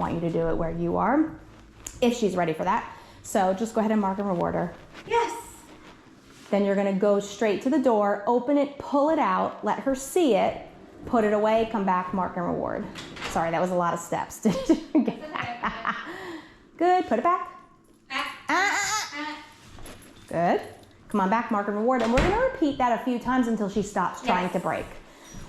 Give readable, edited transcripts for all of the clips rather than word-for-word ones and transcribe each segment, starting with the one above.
want you to do it where you are, if she's ready for that. So just go ahead and mark and reward her. Yes. Then you're gonna go straight to the door, open it, pull it out, let her see it, put it away, come back, mark and reward. Sorry, that was a lot of steps. Good, put it back. Good. Come on back, mark and reward. And we're gonna repeat that a few times until she stops trying to break.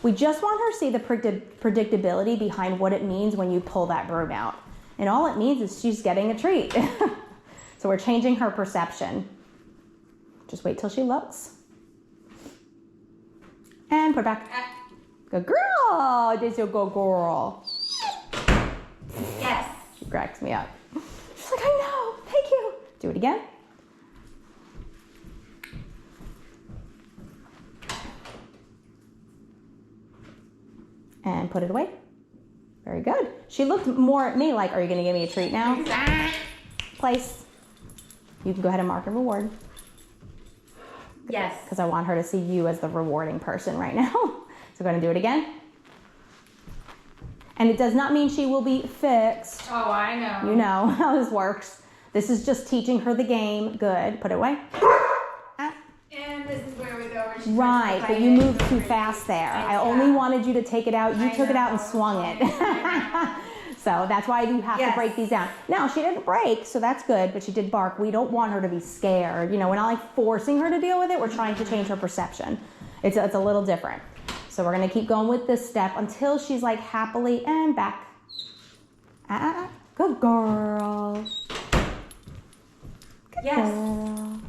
We just want her to see the predictability behind what it means when you pull that broom out. And all it means is she's getting a treat. So we're changing her perception. Just wait till she looks. And put it back. Good girl. This is a good girl. Yes. She cracks me up. She's like, I know. Thank you. Do it again. And put it away. Very good. She looked more at me like, are you going to give me a treat now? Place. You can go ahead and mark and reward. Yes. Because I want her to see you as the rewarding person right now. So we're going to do it again. And it does not mean she will be fixed. Oh, I know. You know how this works. This is just teaching her the game. Good. Put it away. And this is where we go. Where she Right, but you moved too fast there. I only wanted you to take it out. You took it out and swung it. So that's why you have to break these down. Now, she didn't break, so that's good, but she did bark. We don't want her to be scared. You know, we're not like forcing her to deal with it. We're trying to change her perception. It's a little different. So we're going to keep going with this step until she's like happily and back. Good girl. Good girl.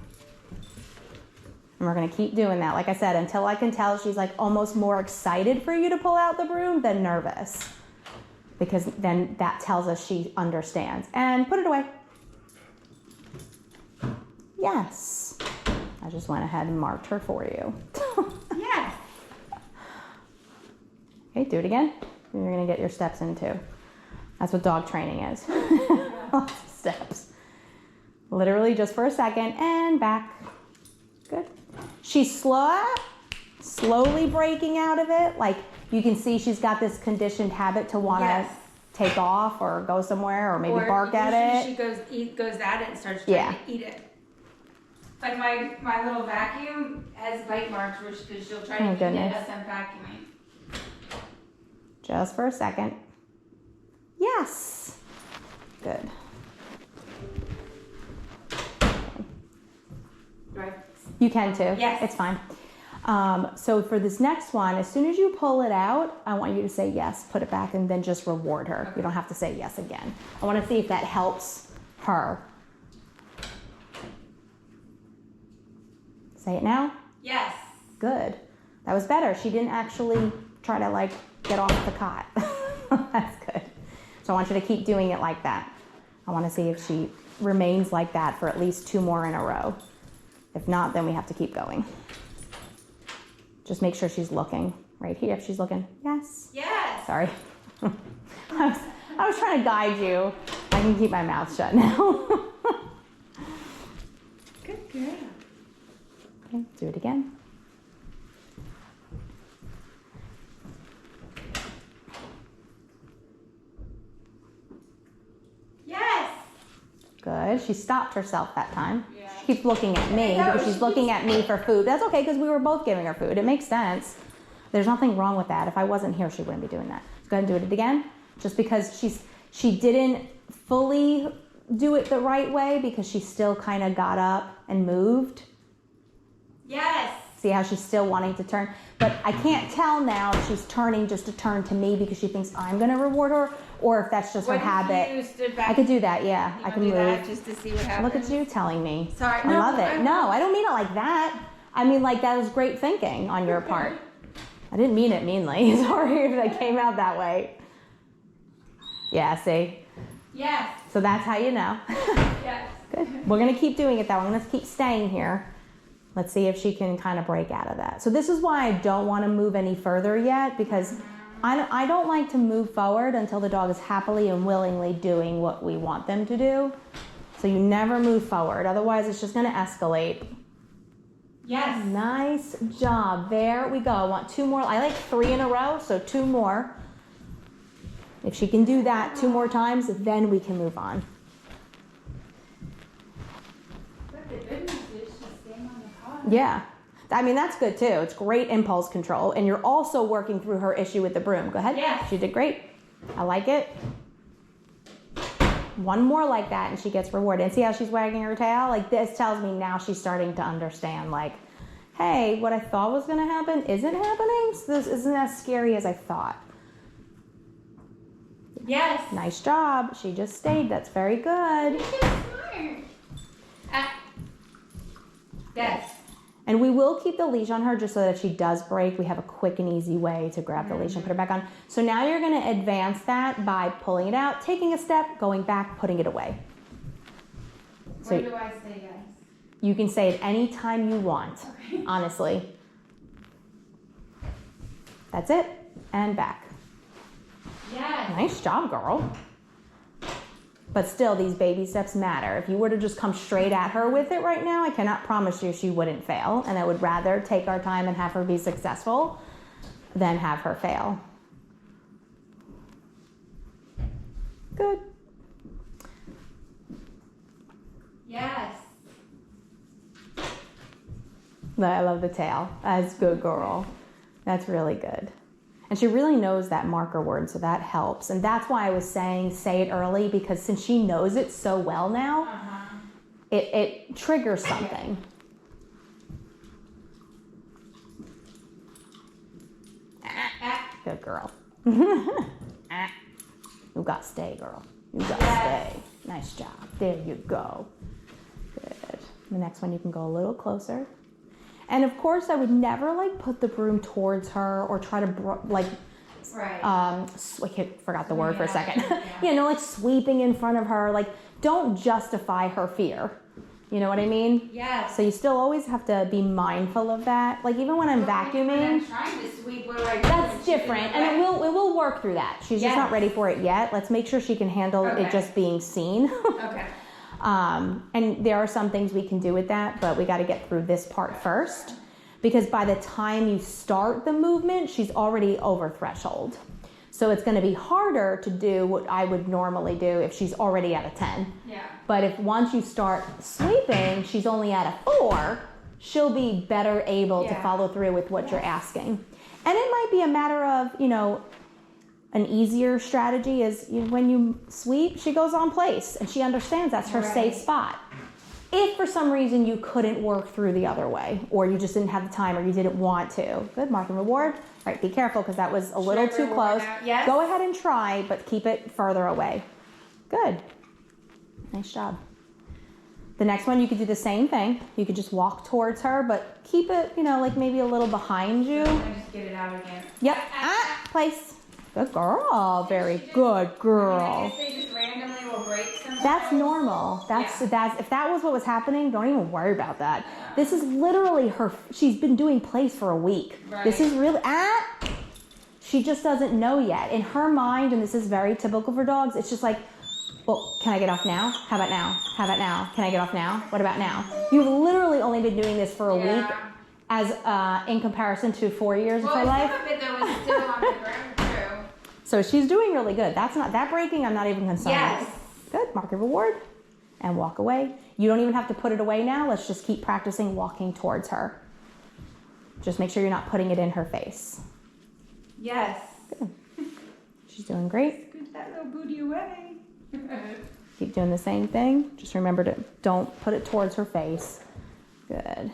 And we're going to keep doing that, like I said, until I can tell she's like almost more excited for you to pull out the broom than nervous. Because then that tells us she understands. And put it away. Yes. I just went ahead and marked her for you. Yes. Okay, do it again. And you're going to get your steps in too. That's what dog training is. Lots of steps. Literally just for a second and back. Good. She's slowly breaking out of it. Like you can see she's got this conditioned habit to want to take off or go somewhere or maybe bark at it. She goes at it and starts trying to eat it. Like my little vacuum has bite marks because she'll try to eat it as I'm vacuuming. Just for a second. Yes. Good. Right. You can too. Yes. It's fine. So for this next one, as soon as you pull it out, I want you to say yes, put it back, and then just reward her. You don't have to say yes again. I want to see if that helps her. Say it now. Yes. Good. That was better. She didn't actually try to like get off the cot. That's good. So I want you to keep doing it like that. I want to see if she remains like that for at least 2 more in a row. If not, then we have to keep going. Just make sure she's looking right here. If she's looking, yes. Yes. Sorry. I was trying to guide you. I can keep my mouth shut now. Good girl. Okay, do it again. Yes. Good. She stopped herself that time. Yeah. She keeps looking at me because she's looking at me for food. That's okay because we were both giving her food. It makes sense. There's nothing wrong with that. If I wasn't here, she wouldn't be doing that. Go ahead and do it again. Just because she didn't fully do it the right way because she still kind of got up and moved. Yes. See how she's still wanting to turn? But I can't tell now if she's turning just to turn to me because she thinks I'm going to reward her or if that's just her habit. I could do that, yeah. I can move. That just to see what happens. Look at you telling me. Sorry. I love it. No, I don't mean it like that. I mean like that was great thinking on your part. I didn't mean it meanly. Sorry if that came out that way. Yeah, see? Yes. So that's how you know. Yes. Good. We're going to keep doing it though. I'm going to keep staying here. Let's see if she can kind of break out of that. So this is why I don't want to move any further yet because I don't like to move forward until the dog is happily and willingly doing what we want them to do. So you never move forward. Otherwise, it's just going to escalate. Yes. Nice job. There we go. I want 2 more. I like 3 in a row, so 2 more. If she can do that 2 more times, then we can move on. But the good news is she's staying on the pod. Yeah. I mean, that's good too. It's great impulse control. And you're also working through her issue with the broom. Go ahead. Yes. She did great. I like it. One more like that and she gets rewarded. And see how she's wagging her tail? Like, this tells me now she's starting to understand, like, hey, what I thought was going to happen isn't happening. So this isn't as scary as I thought. Yes. Nice job. She just stayed. That's very good. You're so smart. Yes. And we will keep the leash on her just so that if she does break, we have a quick and easy way to grab the leash and put her back on. So now you're going to advance that by pulling it out, taking a step, going back, putting it away. When do I say yes? You can say it any time you want, honestly. That's it. And back. Yes. Nice job, girl. But still, these baby steps matter. If you were to just come straight at her with it right now, I cannot promise you she wouldn't fail. And I would rather take our time and have her be successful than have her fail. Good. Yes. I love the tail. That's good, girl. That's really good. And she really knows that marker word, so that helps. And that's why I was saying say it early, because since she knows it so well now, it triggers something. Good girl. You got to stay, girl. You got to stay. Nice job. There you go. Good. The next one you can go a little closer. And of course, I would never like put the broom towards her or try to I forgot the word for a second. Like sweeping in front of her. Like, don't justify her fear. You know what I mean? Yeah. So you still always have to be mindful of that. Like even when I'm vacuuming, when I'm trying to sweep, what do I do? that's different, and it will work through that. She's just not ready for it yet. Let's make sure she can handle it just being seen. Okay. And there are some things we can do with that, but we got to get through this part first, because by the time you start the movement, she's already over threshold. So it's going to be harder to do what I would normally do if she's already at a 10. Yeah. But if once you start sweeping, she's only at a 4, she'll be better able to follow through with what you're asking. And it might be a matter of, an easier strategy is when you sweep, she goes on place and she understands that's her safe spot. If for some reason you couldn't work through the other way, or you just didn't have the time, or you didn't want to, good, mark and reward. Right, be careful because that was a little too close. Yes. Go ahead and try, but keep it further away. Good. Nice job. The next one, you could do the same thing. You could just walk towards her, but keep it, like maybe a little behind you. And just get it out again. Yep. Place. Good girl. Very good girl. I guess they just randomly will break sometimes. That's normal. That's if that was what was happening, don't even worry about that. This is literally she's been doing place for a week. Right. This is really she just doesn't know yet. In her mind, and this is very typical for dogs, it's just like, well, can I get off now? How about now? How about now? Can I get off now? What about now? You've literally only been doing this for a week, as in comparison to 4 years of her life. Some of it though was still on the ground too. So she's doing really good. That's not that breaking. I'm not even concerned. Yes. Good. Mark your reward and walk away. You don't even have to put it away now. Let's just keep practicing walking towards her. Just make sure you're not putting it in her face. Yes. Good. She's doing great. Scoot that little booty away. Keep doing the same thing. Just remember to don't put it towards her face. Good.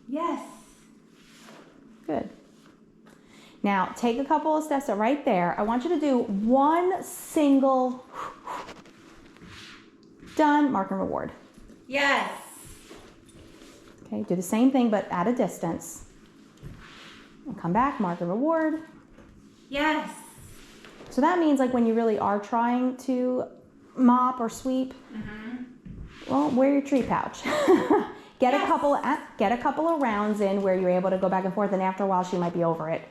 Yes. Good. Now, take a couple of steps right there. I want you to do one single, done, mark and reward. Yes. Okay, do the same thing, but at a distance. And come back, mark and reward. Yes. So that means like when you really are trying to mop or sweep, well, wear your tree pouch. Get a couple of rounds in where you're able to go back and forth, and after a while she might be over it.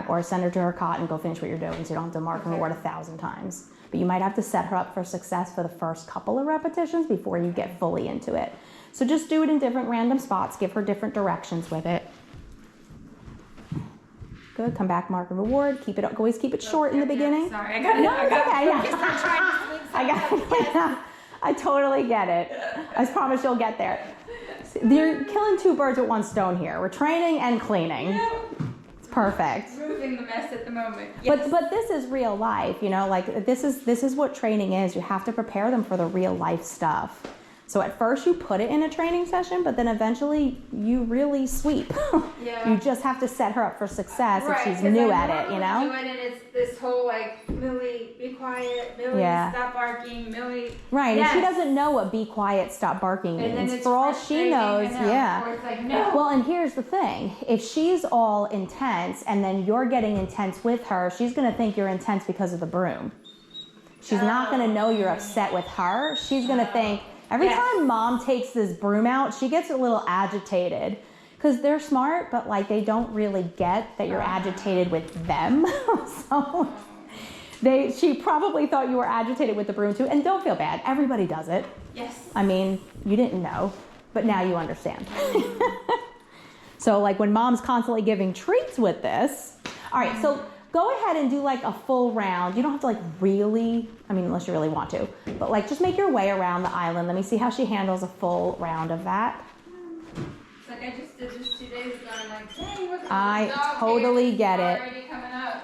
Or send her to her cot and go finish what you're doing so you don't have to mark and reward 1,000 times. But you might have to set her up for success for the first couple of repetitions before you get fully into it. So just do it in different random spots. Give her different directions with it. Good. Come back, mark and reward. Keep it. Always keep it short in the beginning. Sorry, I got it. No, it's okay. I got it. I totally get it. I promise you'll get there. You're killing two birds with one stone here. We're training and cleaning. Yeah. It's perfect. Moving the mess at the moment. Yes. But this is real life, you know, like this is what training is. You have to prepare them for the real life stuff. So at first you put it in a training session, but then eventually you really sweep. Yeah. You just have to set her up for success Right, if she's new I at it, you know? do it and it's this whole like, Millie, be quiet, Millie, Yeah. stop barking, Millie. Right, Yes. and she doesn't know what be quiet, stop barking And then means. it's For all she frustrating, knows, I know, yeah. or it's like, no. Well, and here's the thing. If she's all intense and then you're getting intense with her, she's going to think you're intense because of the broom. She's not going to know you're upset with her. She's going to think, every time mom takes this broom out, she gets a little agitated. Because they're smart, but like they don't really get that you're agitated with them. So she probably thought you were agitated with the broom too. And don't feel bad. Everybody does it. Yes. I mean, you didn't know, but now you understand. So like when mom's constantly giving treats with this. All right, so go ahead and do like a full round. You don't have to like really, I mean, unless you really want to, but like just make your way around the island. Let me see how she handles a full round of that. It's like I just did this 2 days ago. I'm like, dang, what's I totally get it. already coming up.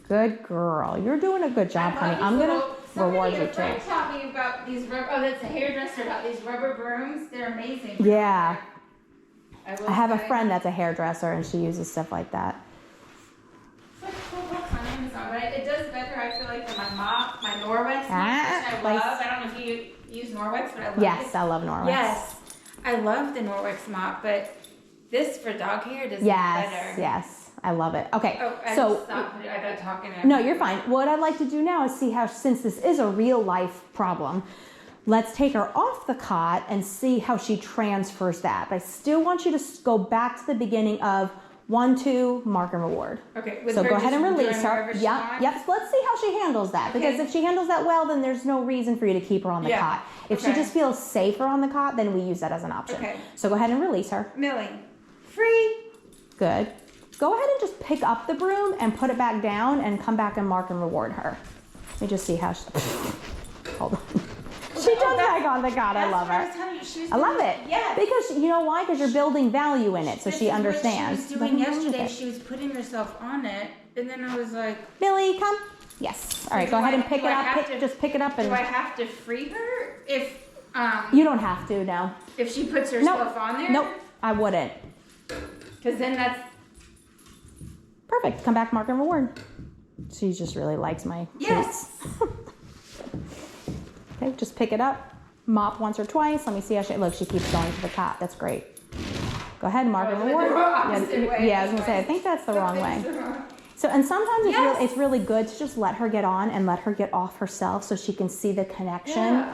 Good girl. You're doing a good job, honey. I'm going to reward you too. Somebody taught me about these that's a hairdresser, about these rubber brooms. They're amazing. Yeah. I have a friend that's a hairdresser and she uses stuff like that. It's like $4 on Amazon, but it does better, I feel like, than my mop, my Norwex mop, which I love. I don't know if you use Norwex, but I love it. Yes, I love Norwex. Yes. I love the Norwex mop, but this for dog hair does better. Yes, I love it. Okay, Oh, I so just stopped. I got talking. no, you're fine. What I'd like to do now is see how, since this is a real life problem, let's take her off the cot and see how she transfers that. But I still want you to go back to the beginning of 1, 2, mark and reward. Okay. So go ahead and release her. Yep. So let's see how she handles that. Okay. Because if she handles that well, then there's no reason for you to keep her on the cot. If she just feels safer on the cot, then we use that as an option. Okay. So go ahead and release her. Millie, free. Good. Go ahead and just pick up the broom and put it back down and come back and mark and reward her. Let me just see how she... Hold on. She does back on the cot. I love her. I love it. Yeah. Because you know why? Because you're building value in it, so she understands. What she was doing yesterday, she was putting herself on it, and then I was like, Millie, come. Yes. All right. Go ahead and pick it up. Just pick it up and. Do I have to free her if You don't have to. No. if she puts herself on there? Nope. I wouldn't. Because then that's Perfect. Come back, mark and reward. She just really likes my yes. Okay, just pick it up, mop once or twice. Let me see how she, look, she keeps going to the cot. That's great. Go ahead, mark and reward. Yeah, I was gonna say, I think that's the wrong way. So, and sometimes it's really good to just let her get on and let her get off herself so she can see the connection.